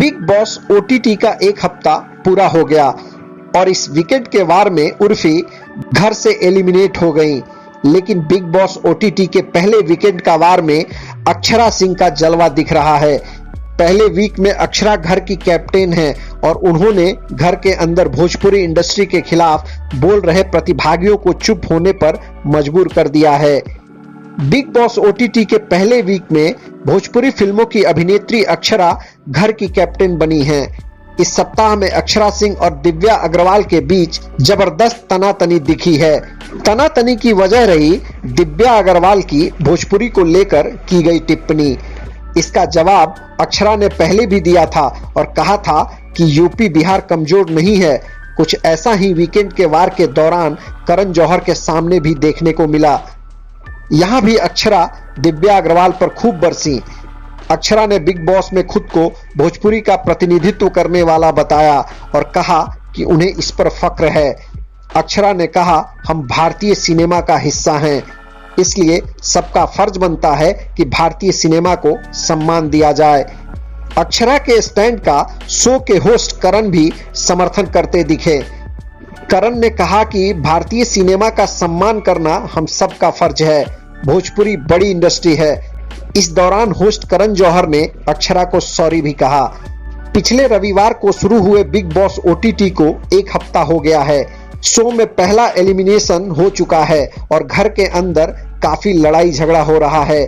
Big boss OTT का एक हफ्ता पूरा हो गया और इस वीकेंड के वार में उर्फी घर से एलिमिनेट हो गई। लेकिन बिग बॉस ओटीटी के पहले वीकेंड का वार में अक्षरा सिंह का जलवा दिख रहा है। पहले वीक में अक्षरा घर की कैप्टन हैं और उन्होंने घर के अंदर भोजपुरी इंडस्ट्री के खिलाफ बोल रहे प्रतिभागियों को चुप होने पर मजबूर कर दिया है। बिग बॉस ओटीटी के पहले वीक में भोजपुरी फिल्मों की अभिनेत्री अक्षरा घर की कैप्टन बनी हैं। इस सप्ताह में अक्षरा सिंह और दिव्या अग्रवाल के बीच जबरदस्त तनातनी दिखी है। तनातनी की वजह रही दिव्या अग्रवाल की भोजपुरी को लेकर की गई टिप्पणी। इसका जवाब अक्षरा ने पहले भी दिया था और कहा था कि यूपी बिहार कमजोर नहीं है। कुछ ऐसा ही वीकेंड के वार के दौरान करण जौहर के सामने भी देखने को मिला। यहां भी अक्षरा दिव्या अग्रवाल पर खूब बरसी। अक्षरा ने बिग बॉस में खुद को भोजपुरी का प्रतिनिधित्व करने वाला बताया और कहा कि उन्हें इस पर फक्र है। अक्षरा ने कहा, हम भारतीय सिनेमा का हिस्सा हैं, इसलिए सबका फर्ज बनता है कि भारतीय सिनेमा को सम्मान दिया जाए। अक्षरा के स्टैंड का शो के होस्ट करण भी समर्थन करते दिखे। करण ने कहा कि भारतीय सिनेमा का सम्मान करना हम सबका फर्ज है। भोजपुरी बड़ी इंडस्ट्री है। इस दौरान होस्ट करण जौहर ने अक्षरा को सॉरी भी कहा। पिछले रविवार को शुरू हुए बिग बॉस ओटीटी को एक हफ्ता हो गया है। शो में पहला एलिमिनेशन हो चुका है और घर के अंदर काफी लड़ाई झगड़ा हो रहा है।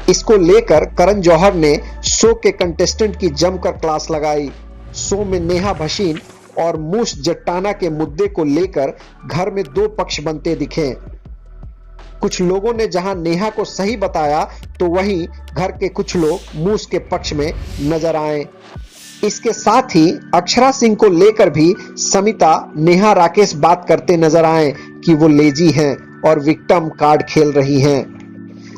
इसको लेकर करण जौहर ने शो के कंटेस्टेंट की जमकर क्लास लगाई। शो में नेहा भसीन और मूस जट्टाना के मुद्दे को लेकर घर में दो पक्ष बनते दिखे। कुछ लोगों ने जहां नेहा को सही बताया तो वहीं घर के कुछ लोग मूस के पक्ष में नजर आए। इसके साथ ही अक्षरा सिंह को लेकर भी समिता, नेहा, राकेश बात करते नजर आए कि वो लेजी हैं और विक्टिम कार्ड खेल रही हैं।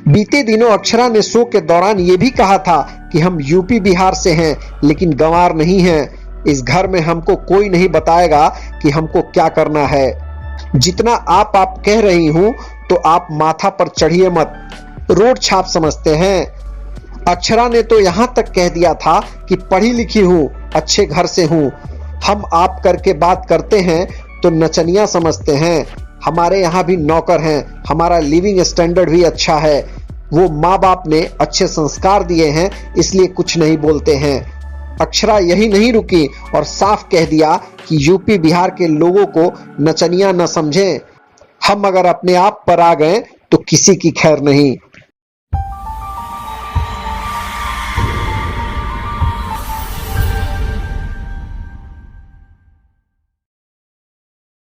बीते दिनों अक्षरा ने शो के दौरान ये भी कहा था कि हम यूपी बिहार से हैं लेकिन गंवार नहीं हैं। इस घर में हमको कोई नहीं बताएगा कि हमको क्या करना है। जितना आप कह रही हूं तो आप माथा पर चढ़िए मत, रोड छाप समझते हैं। अक्षरा ने तो यहां तक कह दिया था कि पढ़ी लिखी हूं, अच्छे घर से हूं। हम आप करके बात करते हैं तो नचनिया समझते हैं। हमारे यहाँ भी नौकर हैं, हमारा लिविंग स्टैंडर्ड भी अच्छा है। वो माँ बाप ने अच्छे संस्कार दिए हैं इसलिए कुछ नहीं बोलते हैं। अक्षरा यही नहीं रुकी और साफ कह दिया कि यूपी बिहार के लोगों को नचनिया न समझें। हम अगर अपने आप पर आ गए तो किसी की खैर नहीं।